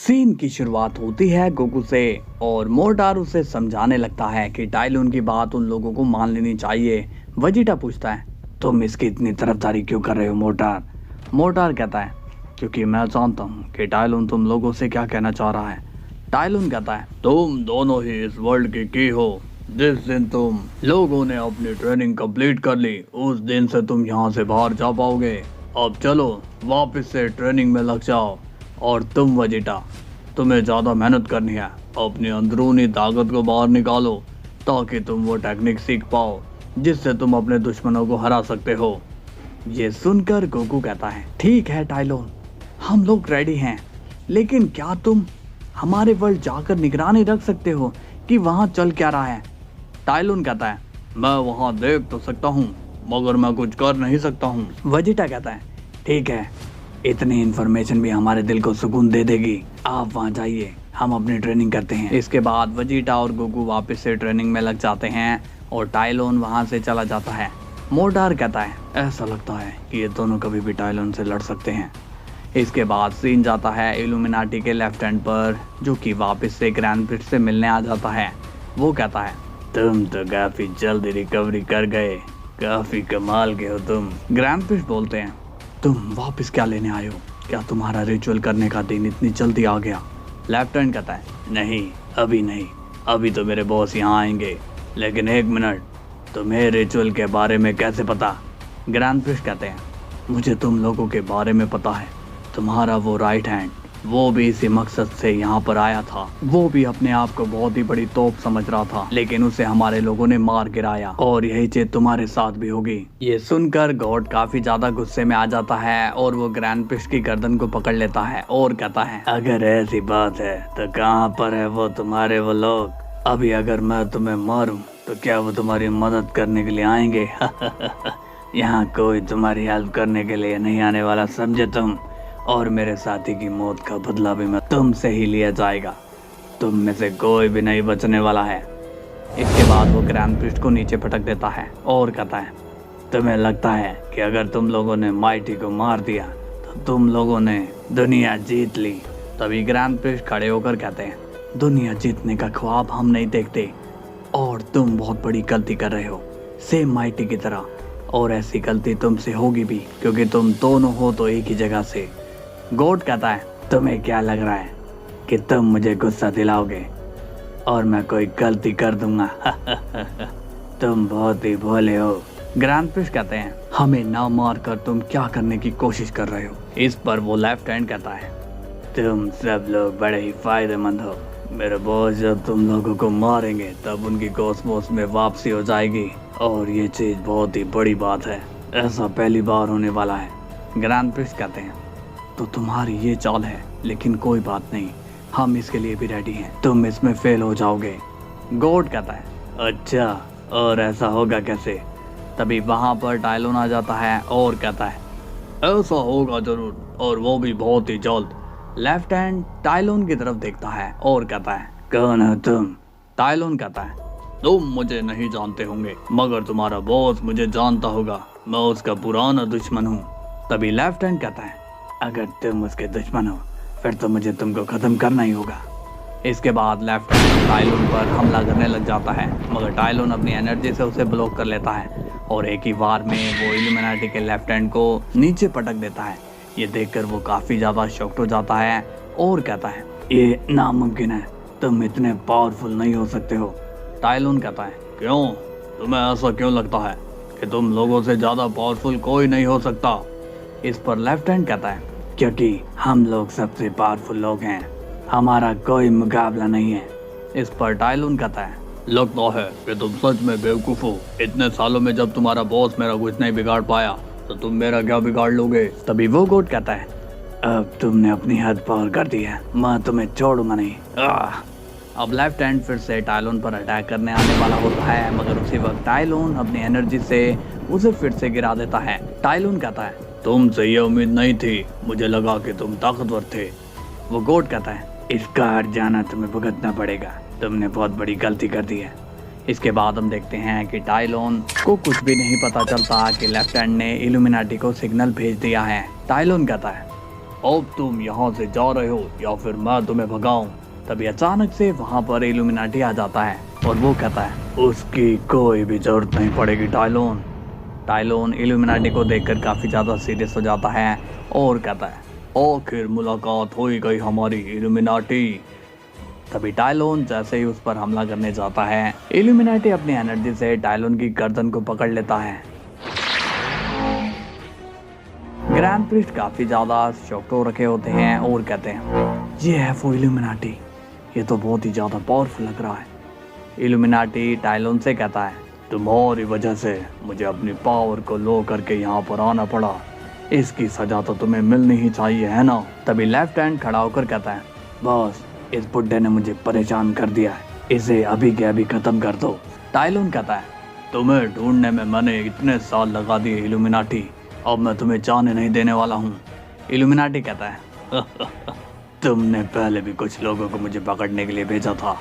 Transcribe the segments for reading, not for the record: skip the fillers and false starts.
Scene की शुरुआत होती है गोकू से और मोर्टार उसे समझाने लगता है कि टाइलून की बात उन लोगों को मान लेनी चाहिए। वेजिटा पूछता है, तुम इसकी इतनी तरफदारी क्यों कर रहे हो मोर्टार? मोर्टार कहता है, क्योंकि मैं जानता हूँ कि टाइलून तुम लोगों से क्या कहना चाह रहा है। टाइलून कहता है, तुम दोनों ही इस वर्ल्ड के की हो। जिस दिन तुम लोगों ने अपनी ट्रेनिंग कंप्लीट कर ली उस दिन से तुम यहाँ से बाहर जा पाओगे। अब चलो वापस से ट्रेनिंग में लग जाओ। और तुम वेजिटा, तुम्हें ज़्यादा मेहनत करनी है, अपनी अंदरूनी ताकत को बाहर निकालो ताकि तुम वो टेक्निक सीख पाओ जिससे तुम अपने दुश्मनों को हरा सकते हो। ये सुनकर गोकू कहता है, ठीक है टाइलून, हम लोग रेडी हैं, लेकिन क्या तुम हमारे वर्ल्ड जाकर निगरानी रख सकते हो कि वहाँ चल क्या रहा है? टाइलून कहता है, मैं वहाँ देख तो सकता हूँ मगर मैं कुछ कर नहीं सकता हूँ। वेजिटा कहता है, ठीक है, इतनी इन्फॉर्मेशन भी हमारे दिल को सुकून दे देगी, आप वहाँ जाइए, हम अपनी ट्रेनिंग करते हैं। इसके बाद वेजिटा और गोकू वापस से ट्रेनिंग में लग जाते हैं और टाइलून वहाँ से चला जाता है। मोर्टार कहता है, ऐसा लगता है कि ये दोनों कभी भी टाइलून से लड़ सकते हैं। इसके बाद सीन जाता है इल्यूमिनाटी के लेफ्टिनेंट पर, जो कि वापस से ग्रैंड प्रिस्ट से मिलने आ जाता है। वो कहता है, तुम तो काफी जल्दी रिकवरी कर गए, काफी कमाल के हो तुम। ग्रैंड प्रिस्ट बोलते हैं, तुम वापस क्या लेने आए हो? क्या तुम्हारा रिचुअल करने का दिन इतनी जल्दी आ गया? लेफ्टिनेंट कहता है, नहीं अभी नहीं, अभी तो मेरे बॉस यहाँ आएंगे, लेकिन एक मिनट, तुम्हें रिचुअल के बारे में कैसे पता? ग्रैंड प्रिस्ट कहते हैं, मुझे तुम लोगों के बारे में पता है, तुम्हारा वो राइट हैंड, वो भी इसी मकसद से यहाँ पर आया था। वो भी अपने आप को बहुत ही बड़ी तोप समझ रहा था, लेकिन उसे हमारे लोगों ने मार गिराया और यही चीज तुम्हारे साथ भी होगी। ये सुनकर गॉड काफी ज्यादा गुस्से में आ जाता है और वो ग्रैंड प्रिस्ट की गर्दन को पकड़ लेता है और कहता है, अगर ऐसी बात है तो कहाँ पर है वो तुम्हारे वो लोग? अभी अगर मैं तुम्हें मारूं तो क्या वो तुम्हारी मदद करने के लिए आएंगे? यहाँ कोई तुम्हारी हेल्प करने के लिए नहीं आने वाला, समझे तुम? और मेरे साथी की मौत का बदला भी मैं तुमसे ही लिया जाएगा, तुम में से कोई भी नहीं बचने वाला है। इसके बाद वो ग्रैंड प्रिस्ट को नीचे पटक देता है और कहता है, तुम्हें लगता है कि अगर तुम लोगों ने माइटी को मार दिया तो तुम लोगों ने दुनिया जीत ली? तभी ग्रैंड प्रिस्ट खड़े होकर कहते हैं, दुनिया जीतने का ख्वाब हम नहीं देखते और तुम बहुत बड़ी गलती कर रहे हो, सेम माइटी की तरह, और ऐसी गलती तुमसे होगी भी क्योंकि तुम दोनों हो तो एक ही जगह से। गॉड कहता है, तुम्हें क्या लग रहा है कि तुम मुझे गुस्सा दिलाओगे और मैं कोई गलती कर दूंगा? तुम बहुत ही भोले हो। ग्रैंड प्रिस्ट कहते हैं, हमें ना मार कर तुम क्या करने की कोशिश कर रहे हो? इस पर वो लेफ्ट हैंड कहता है, तुम सब लोग बड़े ही फायदेमंद हो, मेरे बॉस जब तुम लोगों को मारेंगे तब उनकी कॉस्मोस में वापसी हो जाएगी और ये चीज बहुत ही बड़ी बात है, ऐसा पहली बार होने वाला है। ग्रैंड प्रिस्ट कहते हैं, तो तुम्हारी ये चाल है, लेकिन कोई बात नहीं, हम इसके लिए भी रेडी हैं, तुम इसमें फेल हो जाओगे। गॉड कहता है, अच्छा, और ऐसा होगा कैसे? तभी वहाँ पर टाइलून आ जाता है और कहता है, ऐसा होगा जरूर, और वो भी बहुत ही जल्द। लेफ्ट हैंड टाइलून की तरफ देखता है और कहता है, कौन हो तुम? टाइलून कहता है, तुम मुझे नहीं जानते होंगे मगर तुम्हारा बॉस मुझे जानता होगा, मैं उसका पुराना दुश्मन हूँ। तभी लेफ्ट हैंड कहता है, अगर तुम उसके दुश्मन हो फिर तो मुझे तुमको खत्म करना ही होगा। इसके बाद लेफ्ट हैंड टाइलून पर हमला करने लग जाता है मगर टाइलून अपनी एनर्जी से उसे ब्लॉक कर लेता है और एक ही बार में वो इल्यूमिनाटी के लेफ्ट हैंड को नीचे पटक देता है। ये देखकर वो काफ़ी ज़्यादा शॉक्ड हो जाता है और कहता है, ये नामुमकिन है, तुम इतने पावरफुल नहीं हो सकते हो। टाइलून कहता है, क्यों? तुम्हें ऐसा क्यों लगता है कि तुम लोगों से ज़्यादा पावरफुल कोई नहीं हो सकता? इस पर लेफ्ट हैंड कहता है, क्योंकि हम लोग सबसे पावरफुल लोग हैं, हमारा कोई मुकाबला नहीं है। इस पर टाइलून कहता है, लगता है कि तुम सच में बेवकूफ़ हो, इतने सालों में जब तुम्हारा बॉस मेरा कुछ नहीं बिगाड़ पाया तो तुम मेरा क्या बिगाड़ लोगे? तभी वो गॉड कहता है, अब तुमने अपनी हद पार कर दी है, मैं तुम्हें छोड़ूंगा नहीं। अब लेफ्ट हैंड फिर से टाइलून पर अटैक करने आने वाला होता है मगर उसी वक्त टाइलून अपनी एनर्जी से उसे फिर से गिरा देता है। टाइलून कहता है, तुमसे ये उम्मीद नहीं थी, मुझे लगा कि तुम ताकतवर थे। वो गॉड कहता है, इसका हार जाना तुम्हें भुगतना पड़ेगा, तुमने बहुत बड़ी गलती कर दी है। इसके बाद हम देखते हैं कि टाइलून को कुछ भी नहीं पता चलता कि लेफ्ट हैंड ने इल्यूमिनाटी को सिग्नल भेज दिया है। टाइलून कहता है, अब तुम यहाँ से जा रहे हो या फिर मैं तुम्हें भगाऊं। तभी अचानक से वहाँ पर इल्यूमिनाटी आ जाता है और वो कहता है उसकी कोई भी जरूरत नहीं पड़ेगी टाइलोन। टाइलोन इल्यूमिनाटी को देखकर काफी ज्यादा सीरियस हो जाता है और कहता है आखिर मुलाकात हो ही गई हमारी इल्यूमिनाटी। तभी टाइलोन जैसे ही उस पर हमला करने जाता है, इल्यूमिनाटी अपनी एनर्जी से टाइलोन की गर्दन को पकड़ लेता है। ग्रैंड प्रिस्ट काफी ज्यादा शॉक्ड हो रखे होते हैं और कहते हैं ये है वो इल्यूमिनाटी, ये तो बहुत ही ज्यादा पावरफुल लग रहा है। इल्यूमिनाटी टाइलोन से कहता है तुम्हारी वजह से मुझे अपनी पावर को लो करके यहाँ पर आना पड़ा, इसकी सजा तो तुम्हें मिलनी ही चाहिए है ना। तभी लेफ्ट हैंड खड़ा होकर कहता है बस इस बुड्ढे ने मुझे परेशान कर दिया है, इसे अभी के अभी खत्म कर दो। टाइलोन कहता है तुम्हें ढूंढने में मैंने इतने साल लगा दिए इल्यूमिनाटी, अब मैं तुम्हें जाने नहीं देने वाला हूँ। इल्यूमिनाटी कहता है तुमने पहले भी कुछ लोगों को मुझे पकड़ने के लिए भेजा था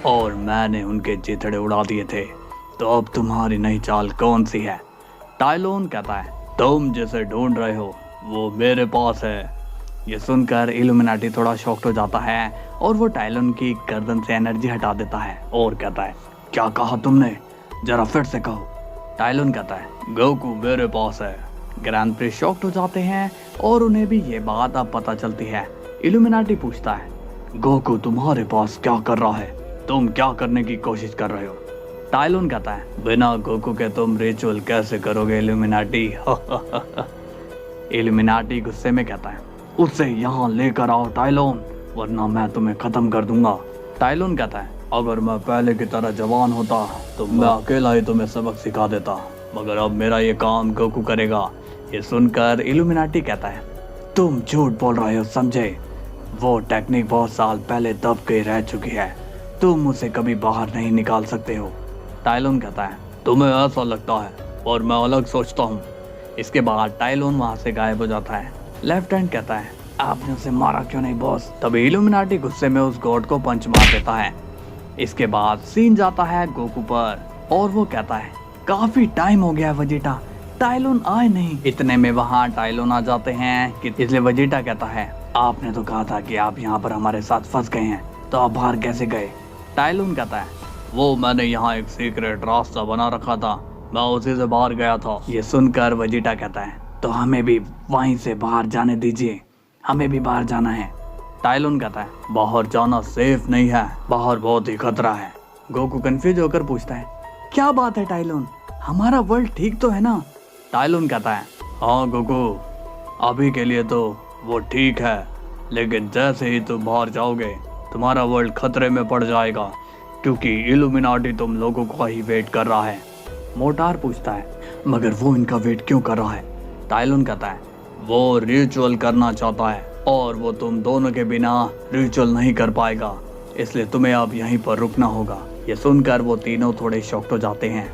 और मैंने उनके चिथड़े उड़ा दिए थे, तो अब तुम्हारी नई चाल कौन सी है। टाइलोन कहता है तुम जिसे ढूंढ रहे हो वो मेरे पास है। ये सुनकर इल्यूमिनाटी थोड़ा शॉक्ड हो जाता है और वो टाइलोन की गर्दन से एनर्जी हटा देता है और कहता है क्या कहा तुमने, जरा फिर से कहो। टाइलोन कहता है गोकू मेरे पास है। ग्रैंड प्रिस्ट शॉक्ड हो जाते हैं और उन्हें भी ये बात अब पता चलती है। इल्यूमिनाटी पूछता है गोकू तुम्हारे पास क्या कर रहा है, तुम क्या करने की कोशिश कर रहे हो। टाइलोन कहता है बिना गोकू के तुम रिचुअल कैसे करोगे इल्यूमिनाटी। इल्यूमिनाटी गुस्से में कहता है उसे यहाँ लेकर आओ टाइलोन, वरना मैं तुम्हें खत्म कर दूंगा। टाइलोन कहता है अगर मैं पहले की तरह जवान होता तो मैं अकेला ही तुम्हें सबक सिखा देता, मगर अब मेरा ये काम गोकू करेगा। ये सुनकर इल्यूमिनाटी कहता है तुम झूठ बोल रहे हो समझे, वो टेक्निक बहुत साल पहले दब के रह चुकी है, तुम उसे कभी बाहर नहीं निकाल सकते हो। टाइलोन कहता है तुम्हें ऐसा लगता है और मैं अलग सोचता हूँ। इसके बाद टाइलोन वहाँ से गायब हो जाता है। लेफ्ट हैंड कहता है आपने उसे मारा क्यों नहीं बॉस। तभी इल्यूमिनाटी गुस्से में उस गॉड को पंच मार देता है। इसके बाद सीन जाता है गोकू पर और वो कहता है काफी टाइम हो गया वेजिटा, टाइलोन आए नहीं। इतने में वहाँ टाइलोन आ जाते हैं कि इसलिए वेजिटा कहता है आपने तो कहा था कि आप यहाँ पर हमारे साथ फंस गए हैं, तो आप बाहर कैसे गए। टाइलोन कहता है वो मैंने यहाँ एक सीक्रेट रास्ता बना रखा था, मैं उसी से बाहर गया था। ये सुनकर वेजिटा कहता है तो हमें भी वहीं से बाहर जाने दीजिए, हमें भी बाहर जाना है। टाइलोन कहता है बाहर जाना सेफ नहीं है, बाहर बहुत ही खतरा है। गोकू कंफ्यूज होकर पूछता है क्या बात है टाइलोन, हमारा वर्ल्ड ठीक तो है ना। टाइलोन कहता है हाँ गोकू अभी के लिए तो वो ठीक है, लेकिन जैसे ही तुम बाहर जाओगे तुम्हारा वर्ल्ड खतरे में पड़ जाएगा, क्योंकि इल्यूमिनाटी तुम लोगों का ही वेट कर रहा है। मोटार पूछता है मगर वो इनका वेट क्यों कर रहा है। टाइलोन कहता है वो रिचुअल करना चाहता है और वो तुम दोनों के बिना रिचुअल नहीं कर पाएगा, इसलिए तुम्हें अब यहीं पर रुकना होगा। ये सुनकर वो तीनों थोड़े शॉक्ड हो जाते हैं